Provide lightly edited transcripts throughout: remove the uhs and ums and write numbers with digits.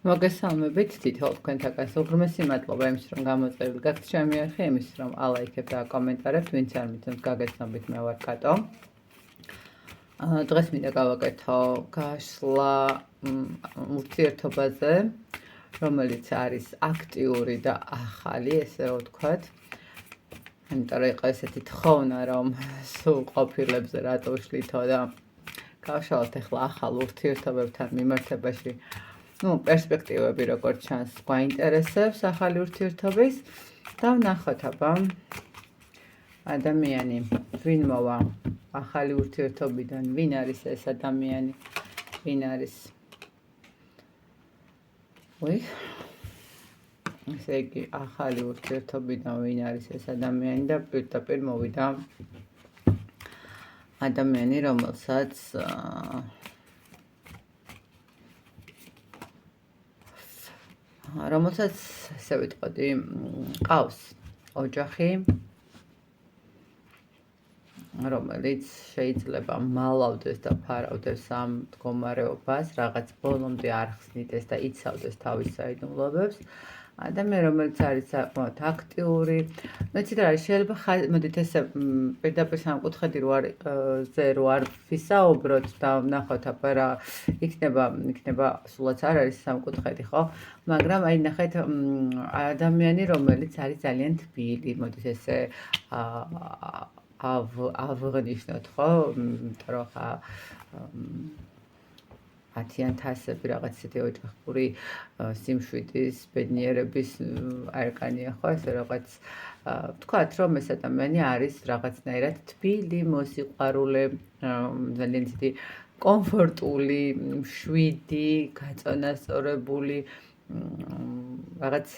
მოგესალმებით, თითოეულ თქვენთაგან უღრმესი მადლობა იმის, რომ გამოწერილი გაქვთ ჩემი არხი, იმის, რომ ალაიქებთ და აკომენტარებთ, ვინც არ მიცემს გაგეცნობით, მე ვარ კატო. დღეს მინდა გავაკეთო გაშლა ურთიერთობაზე, რომელიც არის აქტიური და ახალი, ესე რომ ვთქვათ. იმიტომ რომ იყო ესეთი თხოვნა, რომ სულ ყოფილებზე რატო ვშლითო და გავშალოთ ახლა ახალ ურთიერთობებთან მიმართებაში. პერსპექტივები როგორც ჩანს გვაინტერესებს ახალი ურთიერთობის და ვნახოთ აბა ადამიანი ვინ მოვა ახალი ურთიერთობიდან, ვინ არის ეს ადამიანი, ვინ არის ესე იგი ახალი ურთიერთობიდან ვინ არის ეს ადამიანი და პირდაპირ მოვიდა ადამიანი, რომელსაც ესე ვიტყოდი, ყავს ოჯახი, რომელიც შეიძლება მალავდეს და ფარავდეს ამ მდგომარეობას, რაღაც ბოლომდე არ ხსნიდეს და იცავდეს თავის საიდუმლოებებს. ადამიანი, რომელიც არის საკმაოდ აქტიური, მეცით რა არის, შეიძლება მოდით ესე პირდაპირ სამკუთხედი რო არ ვისაუბროთ და ვნახოთ აბა რა იქნება სულაც არ არის სამკუთხედი, ხო? მაგრამ აი ნახეთ ადამიანი, რომელიც არის ძალიან თბილი, მოდით ესე ავღნიშნოთ, ხო? იმიტომ რომ ხა 10,000 რაღაც ისეთი ოჯახური სიმშვიდის, ბედნიერების არკანია, ხო? ესე რაღაც ვთქვათ, რომ ეს ადამიანი არის რაღაცნაირად თბილი, მოსიყვარულე, ძალიან ისეთი კომფორტული, მშვიდი, გაწონასწორებული, რაღაც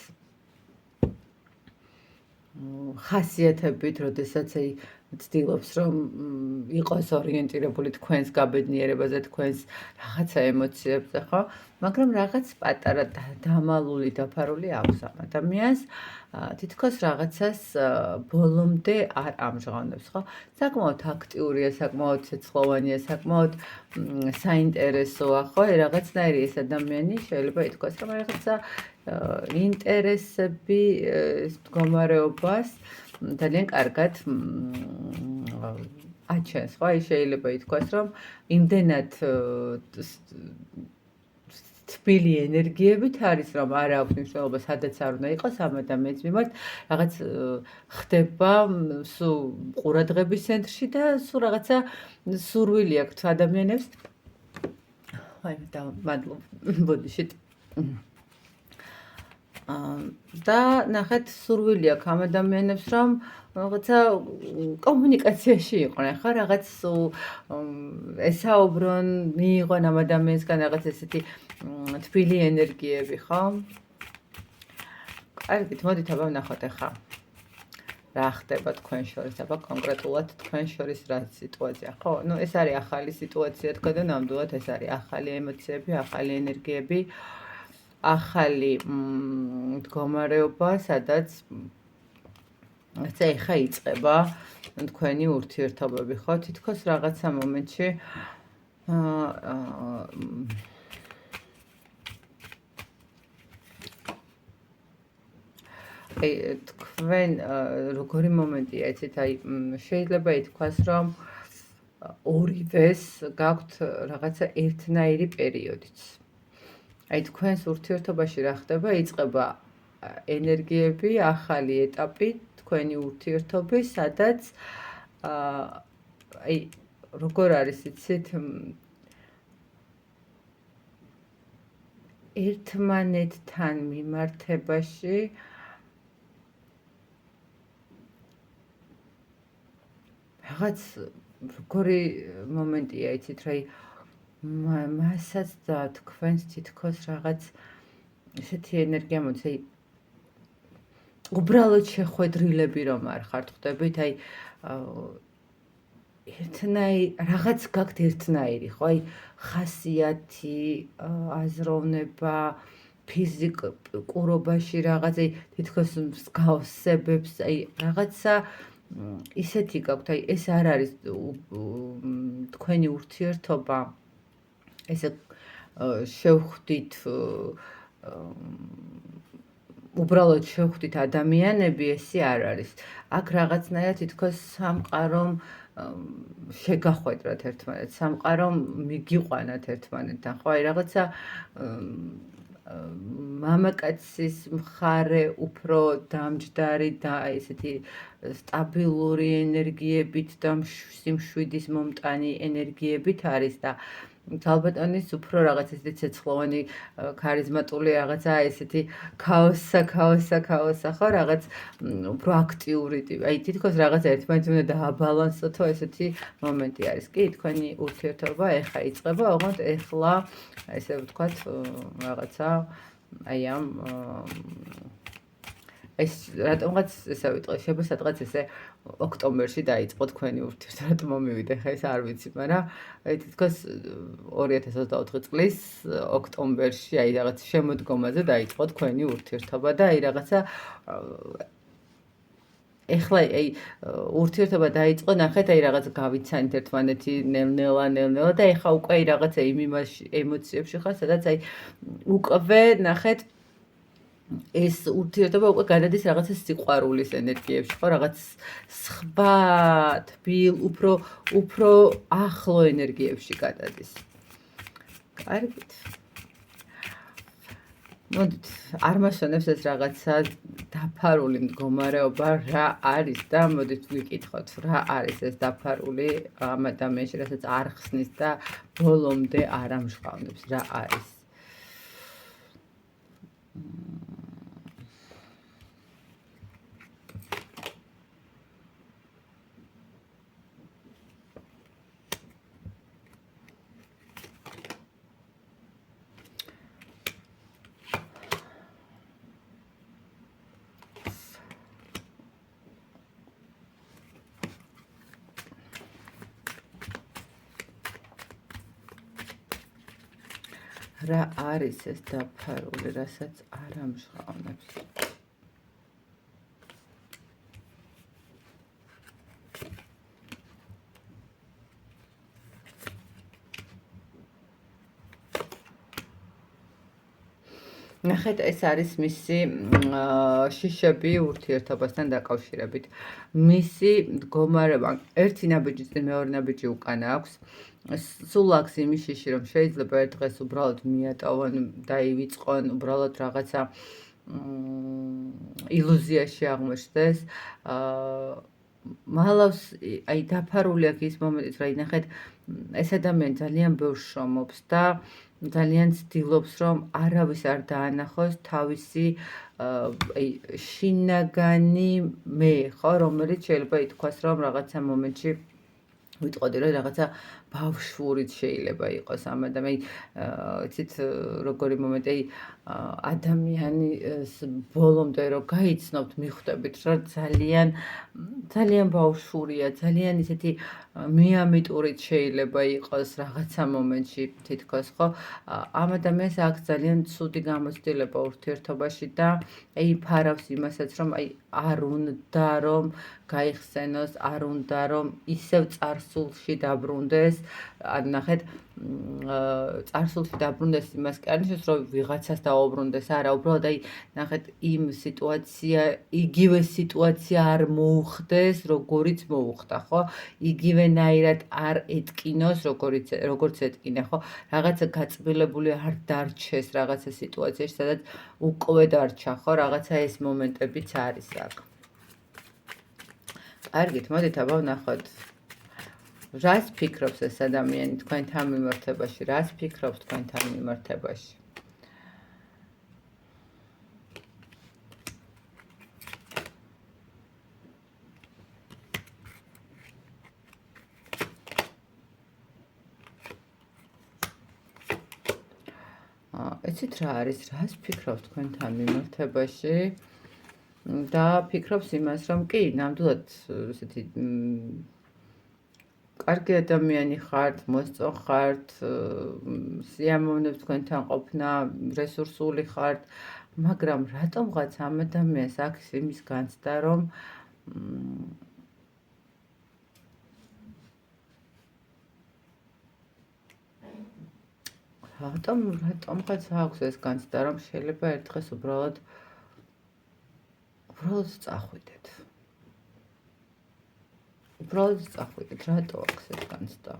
ხასიათებით, როდესაც ცდილობს, რომ იყოს ორიენტირებული თქვენს გაბედნიერებაზე, თქვენს რაღაცა ემოციებზე, ხო? მაგრამ რაღაც პატარა დამალული, დაფარული აქვს ამ ადამიანს, თითქოს რაღაცას ბოლომდე არ ამჟღავნებს, ხო? საკმაოდ აქტიურია, საკმაოდ ცეცხლოვანია, საკმაოდ საინტერესოა, ხო? რაღაცნაირი ეს ადამიანი შეიძლება ითქვას, რომ რაღაცა ინტერესები მდგომარეობას ძალიან კარგად აჩენს, ხო? აი შეიძლება ითქვას, რომ იმდენად თბილი ენერგიებით არის, რომ არ აქვს მნიშვნელობა, სადაც არ უნდა იყოს ამ ადამიანის მიმართ, რაღაც ხდება სულ ყურადღების ცენტრში და სულ რაღაცა სურვილი აქვს ადამიანებს. აი და მადლობა, ბოდიშით. და ნახეთ, სურვილი აქვს ამ ადამიანებს, რომ რაღაცა კომუნიკაციაში იყვნენ, ხო? რაღაც ესაუბრონ, მიიღონ ამ ადამიანისგან რაღაც ესეთი თბილი ენერგიები, ხო? კარგით, მოდით აბა ვნახოთ ახლა რა ხდება თქვენ შორის, აბა კონკრეტულად თქვენ შორის რა სიტუაცია, ხო? ეს არის ახალი სიტუაცია, თქვა და ნამდვილად ეს არის ახალი ემოციები, ახალი ენერგიები, ახალი მდგომარეობა, სადაც ეხა იწყება თქვენი ურთიერთობები, ხო? თითქოს რაღაცა მომენტში თქვენ როგორი მომენტია, იცით, აი შეიძლება ითქვას, რომ ორივეს გაქვთ რაღაცა ერთნაირი პერიოდიც. აი თქვენს ურთიერთობაში რა ხდება, იწყება ენერგიები, ახალი ეტაპი თქვენი ურთიერთობის, სადაც აი როგორ არის, იცით, ერთმანეთთან მიმართებაში რაღაც როგორი მომენტია, იცით, რა მასაც და თქვენს თითქოს რაღაც ესეთი ენერგია მოდის, აი უბრალოდ შეხვედრილები რომ არ ხართ, ხვდებით, აი რაღაც გაქვთ ერთნაირი, ხო? აი ხასიათი, აზროვნება, ფიზიკურობაში რაღაც, აი თითქოს მსგავსებებს, აი რაღაცა ისეთი გაქვთ, აი ეს არ არის თქვენი ურთიერთობა, ესე შევხვდით უბრალოდ შევხვდით ადამიანები, ესე არ არის. აქ რაღაცნაირად თითქოს სამყარომ შეგახვედრათ ერთმანეთს, სამყარომ მიგიყვანათ ერთმანეთთან, ხო, აი რაღაცა მამაკაცის მხარე უფრო დამჯდარი და ესეთი სტაბილური ენერგიებით და სიმშვიდის მომტანი ენერგიებით არის და ქალბატონის უფრო რაღაც ესეთი ცეცხლოვანი ქარიზმატული რაღაცა ესეთი ქაოსა, ხო, რაღაც უფრო აქტიური ტიპი. აი თითქოს რაღაცა ერთმანეთს უნდა დააბალანსოთო ესეთი მომენტი არის. კი, თქვენი ურთიერთობა ეხა იწყება, ოღონდ ეხლა ესე ვთქვათ რაღაცა აი ამ ეს რატომღაც ესე ვიტყვი, შეიძლება სადღაც ესე ოქტომბერში დაიწყო თქვენი ურთიერთობა, რატომ მომივიდა, ხა ეს არ ვიცი, მაგრამ აი თითქოს 2024 წლის ოქტომბერში აი რაღაც შემოდგომაზე დაიწყო თქვენი ურთიერთობა და აი რაღაცა ეხლა აი ურთიერთობა დაიწყო, ნახეთ, აი რაღაც გავიცანით ერთმანეთი ნელ-ნელა და ეხლა უკვე აი რაღაცა იმ ემოციებში ხარ, სადაც აი უკვე ნახეთ ეს ურთიერთობა უკვე გადადის რაღაცა სიყვარულის ენერგიებში, ხო, რაღაც სხვა თბილ, უფრო ახლო ენერგიებში გადადის. კარგით. მოდით, არ მასვენებს ეს რაღაცა დაფარული მდგომარეობა რა არის და მოდით ვიკითხოთ, რა არის ეს დაფარული ამ ადამიანში, რასაც არ ხსნის და ბოლომდე არ ამჟღავნებს, რა არის? რა არის ეს დაფარული, რასაც არ ამჟღავნებს? ნახეთ, ეს არის მისი შიშები ურთიერთობასთან დაკავშირებით. მისი მდგომარეობა, ერთი ნაბიჯი წინ მეორე ნაბიჯი უკანა აქვს. სულ აქვს იმის შიში, რომ შეიძლება ერთ დღეს უბრალოდ მიატოვონ, დაივიწყონ, უბრალოდ რაღაცა ილუზიაში აღმოჩნდეს. მალავს აი დაფარული აქვს ის მომენტით, რა ნახეთ, ეს ადამიანი ძალიან ბევრს შრომობს და ძალიან ცდილობს, რომ არავის არ დაანახოს თავისი აი შინაგანი მე, ხო, რომელიც შეიძლება ითქვას, რომ რაღაცა მომენტში ვიტყოდი, რომ რაღაცა ბავშვურიც შეიძლება იყოს ამ ადამიანს, იცით, როგორი მომენტი, ადამიანის ბოლომდე რო გაიცნობთ, მიხვდებით, რომ ძალიან ბავშვურია, ძალიან ისეთი მიამიტურიც შეიძლება იყოს რაღაცა მომენტში თითქოს, ხო? ამ ადამიანს აქვს ძალიან ცუდი გამოცდილება ურთიერთობაში და აი ფარავს იმასაც, რომ აი არ უნდა რომ გაიხსენოს, არ უნდა რომ ისევ წარსულში დაბრუნდეს. ან ნახეთ, წარსულში დაბრუნდეს იმას კი არ ნიშნავს, რომ ვიღაცას დაუბრუნდეს, არა, უბრალოდ აი ნახეთ იმ იგივე სიტუაცია არ მოუხდეს, როგორიც მოუხდა, ხო? იგივენაირად არ ეტკინოს, როგორც ეტკინა, ხო? რაღაცა გაწბილებული არ დარჩეს რაღაცა სიტუაციაში, სადაც უკვე დარჩა, ხო? რაღაცა ეს მომენტებიც არის აქ. კარგით, მოდით აბა ვნახოთ. რას ფიქრობს ეს ადამიანი თქვენთან მიმართებაში? რას ფიქრობს თქვენთან მიმართებაში? ეცით რა არის? რას ფიქრობს თქვენთან მიმართებაში? და ფიქრობს იმას, რომ კი, ნამდვილად ესეთი კარგი ადამიანი ხართ, მოსწონ ხართ, სიამოვნებს თქვენთან ყოფნა, რესურსული ხართ, მაგრამ რატომღაც ამ ადამიანს აქვს იმის განცდა, რომ რატომღაც აქვს ეს განცდა, რომ შეიძლება ერთ დღეს უბრალოდ წახვიდეთ. უბრალოდ წახვიდეთ, რატო აქვს ეს განცდა?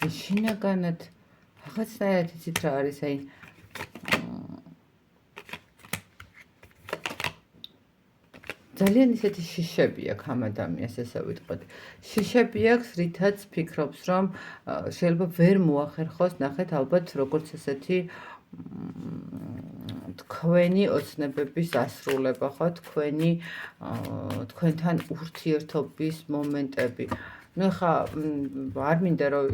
შინაგანად რაღაცნაირად იცით რა არის, აი ძალიან ისეთი შიშები აქვს ამ ადამიანს, ესე ვიტყვით. შიშები აქვს, რითაც ფიქრობს, რომ შეიძლება ვერ მოახერხოს, ნახეთ, ალბათ როგორც ესეთი თქვენი ოცნებების ასრულება, ხო, თქვენთან ურთიერთობის მომენტები. ნუ ხა არ მინდა რომ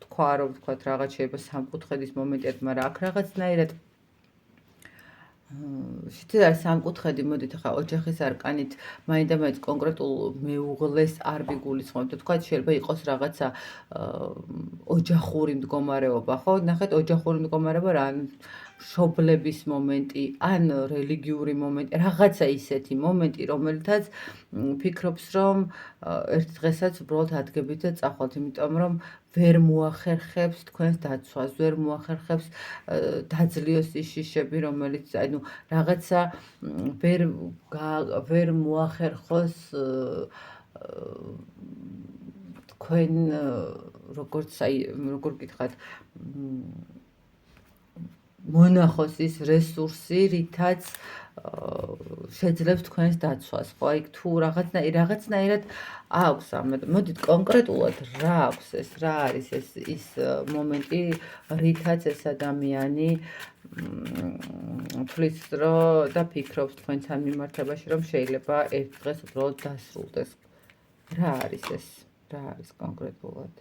თქვა, რომ ვთქვათ რაღაც შეიძლება სამკუთხედის მომენტები, მაგრამ აქ რაღაცნაირად შეიძლება არის სამკუთხედი, მოდით ახლა ოჯახის არკანით მაინდა-მაინც კონკრეტულ მეუღლეს არ ვიგულისხმობთ. თქვა შეიძლება იყოს რაღაცა ოჯახური მდგომარეობა, ხო? ნახეთ, ოჯახური მდგომარეობა რა, მშობლების მომენტი, ან რელიგიური მომენტი, რაღაცა ისეთი მომენტი, რომელთაც ფიქრობს, რომ ერთ დღესაც უბრალოდ ადგებით და წახვალთ, იმიტომ რომ ვერ მოახერხებს თქვენს დაცვას, ვერ მოახერხებს დაძლიოს ის შიშები, რომელიც ანუ რაღაცა ვერ მოახერხოს თქვენ როგორც აი როგორ გითხრათ მონახოს ის რესურსი, რითაც შეძლებს თქვენს დაცვას, ხო? აი თუ რაღაცნაირად აქვს მოდით კონკრეტულად რა აქვს ეს, რა არის ის მომენტი, რითაც ეს ადამიანი თulis და ფიქრობს თქვენთან მიმართებაში, რომ შეიძლება ერთ დღეს უბრალოდ დასრულდეს. რა არის ეს? რა არის კონკრეტულად?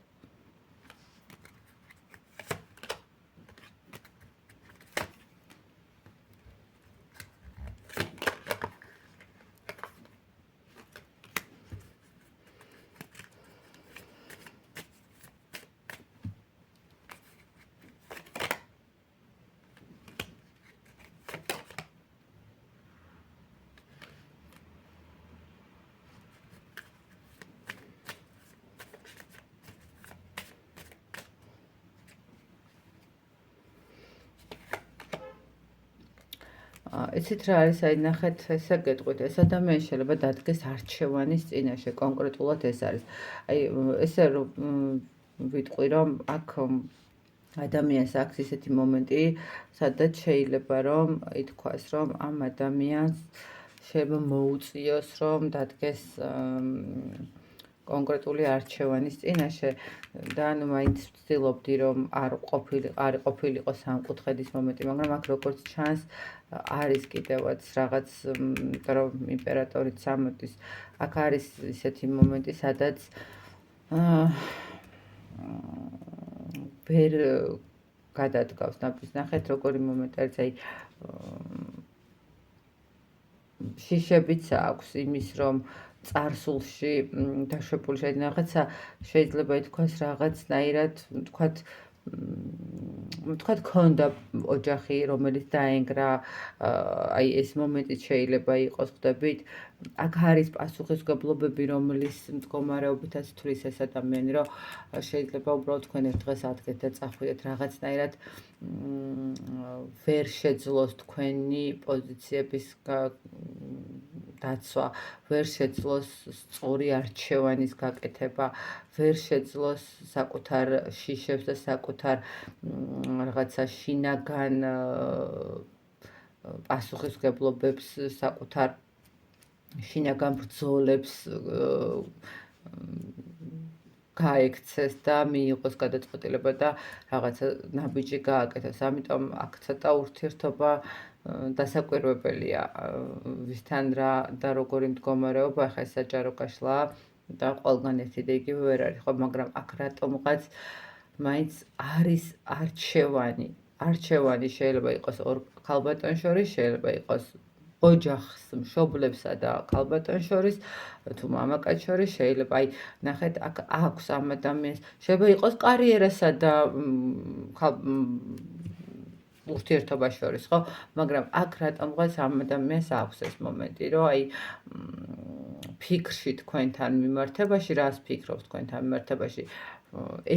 იცით რა არის, აი ნახეთ, ესე გეტყვით, ეს ადამიანი შეიძლება დადგეს არჩევანის წინაშე, კონკრეტულად ეს არის. აი ესე რომ ვიტყვი, რომ აქ ადამიანს აქვს ისეთი მომენტი, სადაც შეიძლება რომ ითქვას, რომ ამ ადამიანს შეიძლება მოუწიოს, რომ დადგეს კონკრეტული არჩევანის წინაშე და ანუ მაინც ვცდილობდი, რომ არ ყოფილიყო სამკუთხედის მომენტი, მაგრამ აქ როგორც ჩანს, არის კიდევაც რაღაც, იმიტომ რომ იმპერატორიც ამოდის, აქ არის ისეთი მომენტი, სადაც ვერ გადადგავს ნაბიჯს. ნახეთ, როგორი მომენტი არის, აი შიშებიც აქვს იმის, რომ წარსულში დაშვებული შეიძლება რაღაცა შეიძლება ითქვას რაღაცნაირად, ვთქვათ, ქონდა ოჯახი, რომელიც დაენგრა, აი ეს მომენტიც შეიძლება იყოს, ხვდებით, აქ არის პასუხისმგებლობები, რომლის მდგომარეობითაც თulis ეს ადამიანი, რომ შეიძლება უბრალოდ თქვენ ერთ დღეს ადგეთ და წახვიდეთ, რაღაცნაირად ვერ შეძლოს თქვენი პოზიციების დაცვა, ვერ შეძლოს სწორი არჩევანის გაკეთება, ვერ შეძლოს საკუთარ შიშებს და საკუთარ რაღაცა შინაგან პასუხისმგებლობებს, საკუთარ შინაგან ბრძოლებს გაექცეს და მიიღოს გადაწყვეტილება და რაღაცა ნაბიჯი გააკეთოს. ამიტომ აქ ცოტა ურთიერთობა დასაკვირვებელია, ვისთან რა და როგორი მდგომარეობა, ახლა ეს საჯარო გაშლაა და ყველგან ერთი და იგივე ვერ არის, ხო, მაგრამ აქ რატომღაც მაინც არის არჩევანი შეიძლება იყოს ორ ქალბატონს შორის, შეიძლება იყოს ოჯახს, მშობლებსა და ქალბატონს შორის, თუ მამაკაც შორის, შეიძლება აი ნახეთ, აქ აქვს ამ ადამიანს, შეიძლება იყოს კარიერასა და ურთიერთობას შორის, ხო? მაგრამ აქ რატომღაც ამ ადამიანს აქვს ეს მომენტი, რომ აი ფიქრში თქვენთან მიმართებაში, რას ფიქრობთ თქვენთან მიმართებაში,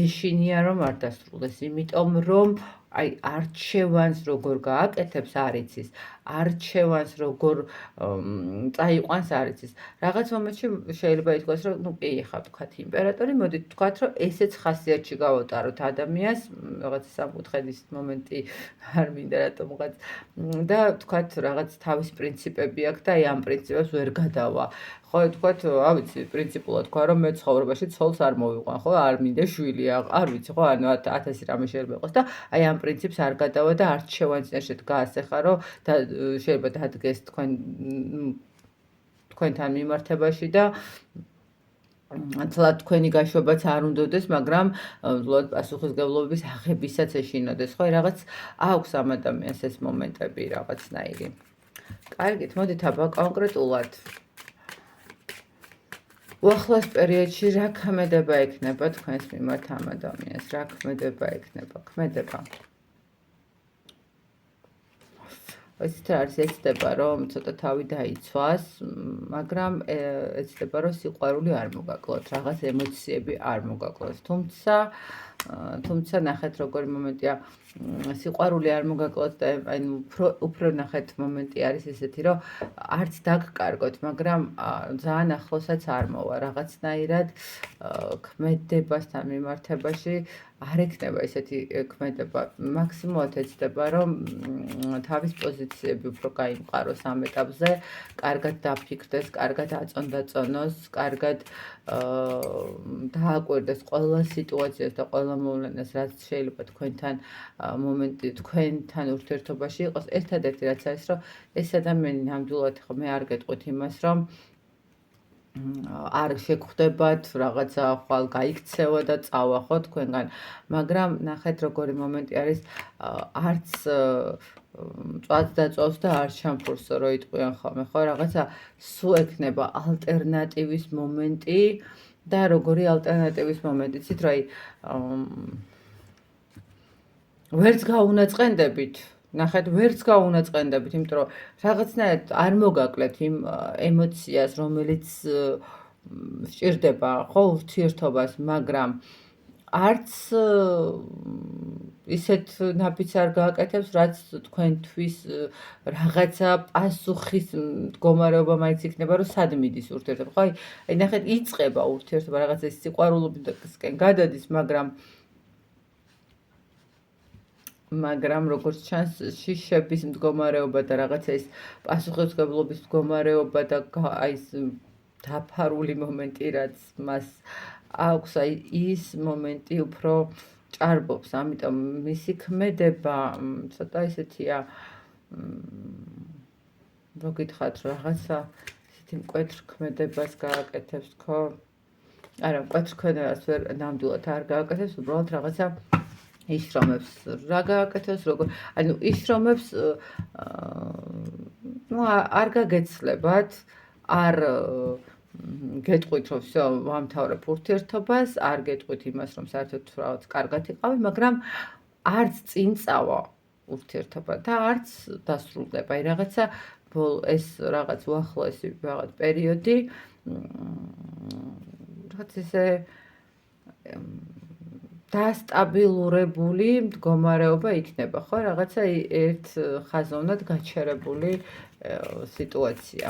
ეშინია რომ არ დასრულდეს, იმიტომ რომ აი არჩევანს როგორ გააკეთებს არ იცის, არჩევანს როგორ წაიყვანს არ იცის. რაღაც მომენტში შეიძლება ითქვას, რომ ნუ კი ხა თქვათ იმპერატორი, მოდით თქვათ, რომ ესეც ხასიათში გავუტაროთ ადამიანს, რაღაც სამკუთხედის მომენტი არ მინდა რატომღაც და თქვათ რაღაც თავის პრინციპები აქვს და აი ამ პრინციპებს ვერ გადავა. ხო, თქვათ, ავიცი, პრინციპულად თქვა, რომ მე ცხოვრებაში ცოლს არ მოვიყვან, ხო, არ მინდა შვილი, არ ვიცი, ხო, ანუ 1000 რამე შეიძლება იყოს და აი ამ პრინციპს არ გადავა და არჩევანს წინაშე გაასეხა, რომ შეიძლება დადგეს თქვენთან მიმართებაში და თლად თქვენი გაშვებაც არ უნდადეს, მაგრამ თლად პასუხისმგებლობის აღებისაც ეშინოდეს, ხო, რაღაც აქვს ამ ადამიანს ეს მომენტები რაღაცნაირი. კარგით, მოდით აბა კონკრეტულად უახლოეს პერიოდში რა ქმედება ექნება თქვენს მიმართ ამ ადამიანს, რა ქმედება ექნება, ქმედება. ესეთ არის ეცდება რომ ცოტა თავი დაიცვას, მაგრამ ეცდება რომ სიყვარული არ მოგაკლოთ, რაღაც ემოციები არ მოგაკლოთ. თუმცა ნახეთ როგორი მომენტია, სიყვარული არ მოგაკლოთ და აი უფრო ნახეთ მომენტი არის ესეთი, რომ არც დაგკარგოთ, მაგრამ ძალიან ახლოსაც არ მოვა რაღაცნაირად ქმედებასთან მიმართებაში არ ექნება ესეთი ქმედება. მაქსიმუმად ეცდება რომ თავის პოზიციები უფრო გაიმყაროს ამ ეტაპზე, კარგად დაფიქრდეს, კარგად აწონდაწონოს, კარგად დააკვირდეს ყველა სიტუაციას და ყველა მოვლენას, რაც შეიძლება თქვენთან ურთიერთობაში იყოს. ერთადერთი რაც არის, რომ ეს ადამიანი ნამდვილად მე არ გეტყვით იმას, რომ არ შეგხვდებათ, რაღაცა ხვალ გაიქცევა და წავა ხო თქვენგან, მაგრამ ნახეთ როგორი მომენტი არის, არც წვაც დაწვავს და არ ჩამფურსო რო იტყვიან ხოლმე, ხო, რაღაცა სულ ექნება ალტერნატივის მომენტი და როგორი ალტერნატივის მომენტი, იცით რა, ვერც გაუნაწყენდებით, ნახეთ, ვერც გაუნაწყენდებით, იმიტომ რომ რაღაცნაირად არ მოგაკლებთ იმ ემოციას, რომელიც სჭირდება ხო ურთიერთობას, მაგრამ არც ისეთ ნაბიჯს არ გააკეთებს, რაც თქვენთვის რაღაცა პასუხის მდგომარეობა მაინც იქნება, რომ სად მიდის ურთიერთობა. ხო, აი ნახეთ, იწყება ურთიერთობა, რაღაცა სიყვარულობისკენ გადადის, მაგრამ როგორც ჩანს, შიშების მდგომარეობა და რაღაცა ის პასუხისმგებლობის მდგომარეობა და აი ეს დაფარული მომენტი, რაც მას აქვს, აი ის მომენტი უფრო ჭარბობს, ამიტომ მისი ქმედება ცოტა ისეთია, რო გითხრათ რაღაცა ისეთი მკვეთრ ქმედებას გააკეთებს, ხო? არა, მკვეთრ ქმედებას ვერ ნამდვილად არ გააკეთებს, უბრალოდ რაღაცა იშრომებს რა გააკეთოს, როგორ, ანუ იშრომებს არ გაგეცლებათ, არ გეტყვით, რომ всё, ვამთავრებ ურთიერთობას, არ გეტყვით იმას, რომ საერთოდ რაღაც კარგად იყავი, მაგრამ არც წინ წავა ურთიერთობა და არც დასრულდება. აი რაღაცა ეს რაღაც უახლოესი რაღაც პერიოდი რაღაც ესე დასტაბილურებული მდგომარეობა იქნება, ხო? რაღაცა ერთ ხაზოვნად გაჩერებული სიტუაცია.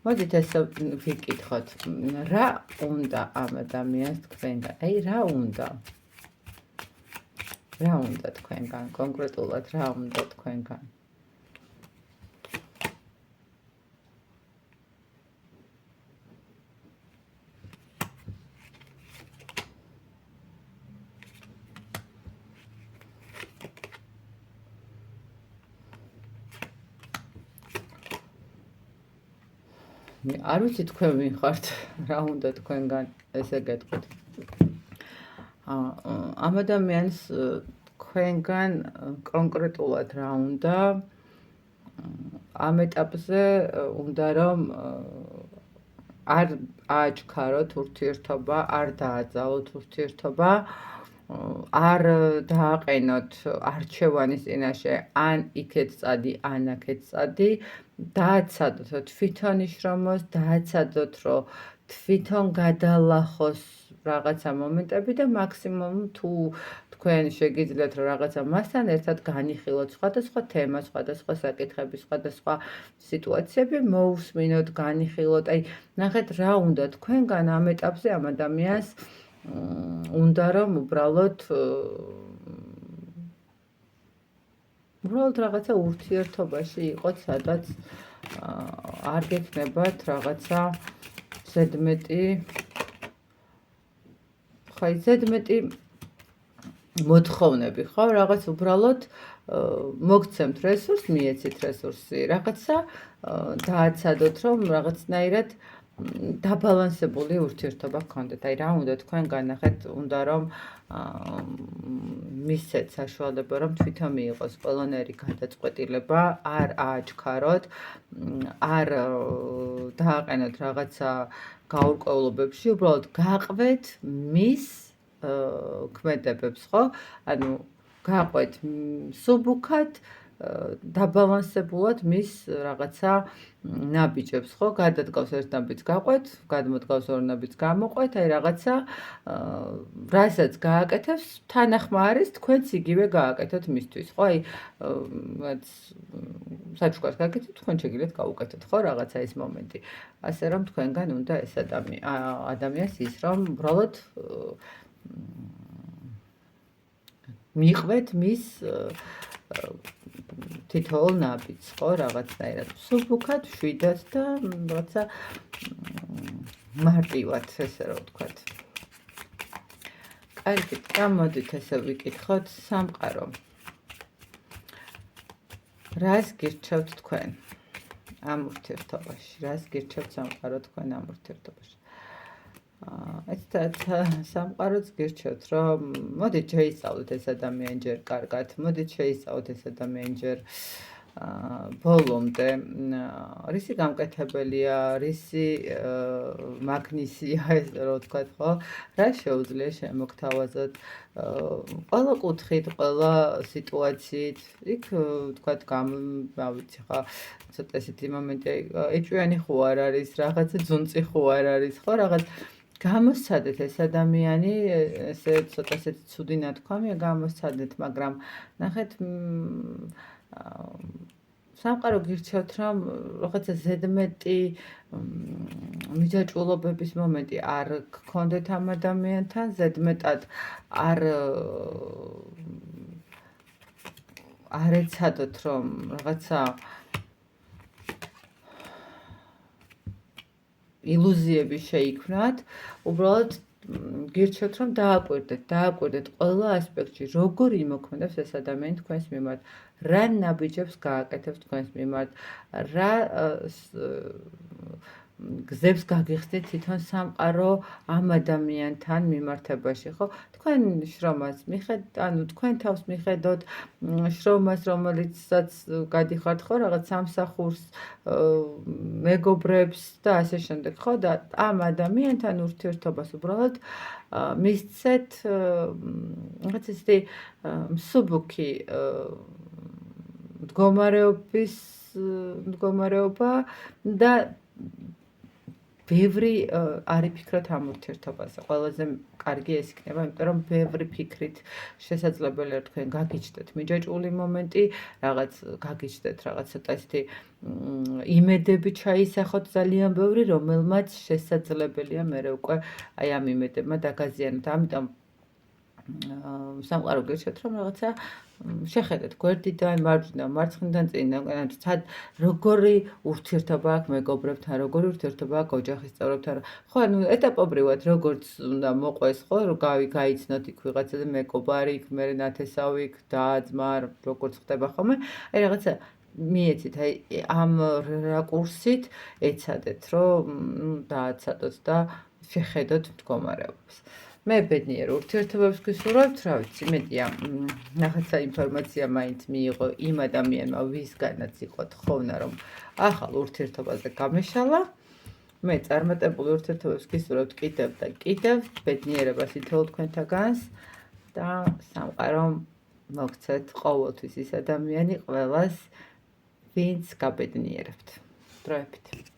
მოდით ესე ვიკითხოთ, რა უნდა ამ ადამიანს თქვენგან? აი რა უნდა? რა უნდა თქვენგან? კონკრეტულად რა უნდა თქვენგან? არ ვიცი თქვენ ვინ ხართ, რა უნდა თქვენგან, ესე გეტყვით. ამ ადამიანს თქვენგან კონკრეტულად რა უნდა? ამ ეტაპზე უნდა რომ არ ააჩქაროთ ურთიერთობა, არ დააძალოთ ურთიერთობა, არ დააყენოთ არჩევანის წინაშე ან იქეთ წადი, ან აქეთ წადი, დააცადოთ, რომ თვითონ იშრომოს, დააცადოთ, რომ თვითონ გადალახოს რაღაცა მომენტები და მაქსიმუმ თუ თქვენ შეგიძლიათ რომ რაღაცა მასთან ერთად განიხილოთ სხვადასხვა თემა, სხვადასხვა საკითხები, სხვადასხვა სიტუაციები, მოусმინოთ, განიხილოთ. აი, ნახეთ რა უნდა თქვენგან ამ ეტაპზე ამ ადამიანს უნდა რომ უბრალოდ რაღაცა ურთიერთობაში იყოთ, სადაც არ გექნებათ რაღაცა ზედმეტი მოთხოვნები, ხო? რაღაც უბრალოდ მოგცემთ რესურს, მიეცით რესურსი, რაღაცა დააცადოთ, რომ რაღაცნაირად დაბალანსებული ურთიერთობა გქონდეთ. აი, რა უნდა თქვენგან ნახეთ, უნდა რომ მისცეთ საშუალება, რომ თვითონ მიიღოს ყველანაირი გადაწყვეტილება, არ ააჩქაროთ, არ დააყენოთ რაღაცა გაურკვევლობებში, უბრალოდ გაყვეთ მის ქმედებებს, ხო? ანუ გაყვეთ სუბუქად, დაბალანსებულად მის რაღაცა ნაბიჯებს, ხო? გადადგავს ერთ ნაბიჯს გაყვეთ, გადმოდგავს ორ ნაბიჯს გამოყვეთ, აი რაღაცა რასაც გააკეთებს, თანახმა არის თქვენც იგივე გააკეთოთ მისთვის, ხო? აი საჩუქარს გაკეთეთ, თქვენ შეგიძლიათ გაუკეთოთ, ხო? რაღაცა ეს მომენტი. ასე რომ თქვენგან უნდა ეს ადამიანს ის რომ უბრალოდ მიყვეთ მის თითოეულ ნაბიჯს, ხო, რაღაცნაირად სუბუქად, შვიდად და რაღაცა მარტივად, ესე რომ ვთქვათ. კარგით, გამოდით ესე ვიკითხოთ სამყარო. რას გირჩევთ თქვენ ამ ურთიერთობაში? რას გირჩევთ სამყარო თქვენ ამ ურთიერთობაში? სამყაროც გირჩევთ, რომ მოდით შეისწავლოთ ეს ადამიანი ჯერ კარგად, მოდით შეისწავლოთ ეს ადამიანი ჯერ ბოლომდე, რისი გამკეთებელია, რისი მაგნისია, ესე რომ ვთქვათ, ხო? რა შეუძლია შემოგთავაზოთ ყველა კუთხით, ყველა სიტუაციით, იქ ვთქვათ, რა ვიცი ხა, ცოტა ესეთი მომენტი, ეჭვიანი ხო არ არის, რაღაცა ძუნწი ხო არ არის, ხო, რაღაც გამოსცადეთ ეს ადამიანი, ესე ცოტა ესეთი ცუდი ნათქვამია, გამოსცადეთ, მაგრამ ნახეთ, სამყარო გირჩევთ, რომ რაღაცა ზედმეტი მიჯაჭვულობების მომენტი არ გქონდეთ ამ ადამიანთან, ზედმეტად არ ეცადოთ, რომ რაღაცა ილუზიები შეიქმნათ, უბრალოდ გირჩევთ, რომ დააკვირდეთ ყველა ასპექტში, როგორ იმოქმედებს ეს ადამიანი თქვენს მიმართ, რა ნაბიჯებს გააკეთებს თქვენს მიმართ, რა გზებს გაგიხსნით თვითონ სამყარო ამ ადამიანთან მიმართებაში, ხო? თქვენ შრომას ანუ თქვენ თავს მიხედოთ შრომას, რომელიცაც გადიხართ, ხო, რაღაც სამსახურს, მეგობრებს და ასე შემდეგ, ხო? და ამ ადამიანთან ურთიერთობას უბრალოდ მისცეთ რაღაც ესეთი მსუბუქი მდგომარეობა და ბევრი არ იფიქროთ ამ ურთიერთობაზე. ყველაზე კარგი ეს იქნება, იმიტომ რომ ბევრი ფიქრით შესაძლებელია თქვენ გაგიჩნდეთ მიჯაჭვული მომენტი, რაღაც გაგიჩნდეთ რაღაც ცოტა ესეთი იმედები ჩაისახოთ ძალიან ბევრი, რომელმაც შესაძლებელია მერე უკვე აი ამ იმედებმა დაგაზიანოთ. ამიტომ სამყარო გირჩევთ, რომ რაღაცა შეხედეთ გვერდიდან, მარჯვნიდან, მარცხნიდან, წინიდან, სად როგორი ურთიერთობა აქვს მეგობრებთან, როგორი ურთიერთობა აქვს ოჯახის წევრებთან. ხო, ანუ ეტაპობრივად როგორც უნდა მოყვეს, ხო, რომ გაიცნოთ იქ ვიღაცა და მეგობარი, იქ მერე ნათესავი, იქ და ძმა, როგორც ხდება ხოლმე. აი რაღაცა მიეცით, აი ამ რაკურსით ეცადეთ, რომ დააცადოთ და შეხედოთ მდგომარეობას. მე ბედნიერ ურთიერთობებს გისურვებთ, რა ვიცი, მეტია რაღაცა ინფორმაცია მაინც მიიღო იმ ადამიანმა, ვისგანაც იყო თხოვნა, რომ ახალ ურთიერთობაზე გამეშალა. მე წარმატებული ურთიერთობებს გისურვებთ კიდევ და კიდევ, ბედნიერებას ითხოვ თქვენთაგანს. და სამყარო მოგცეთ ყოველთვის ის ადამიანი ყველას, ვინც გაბედნიერებთ. დროებით.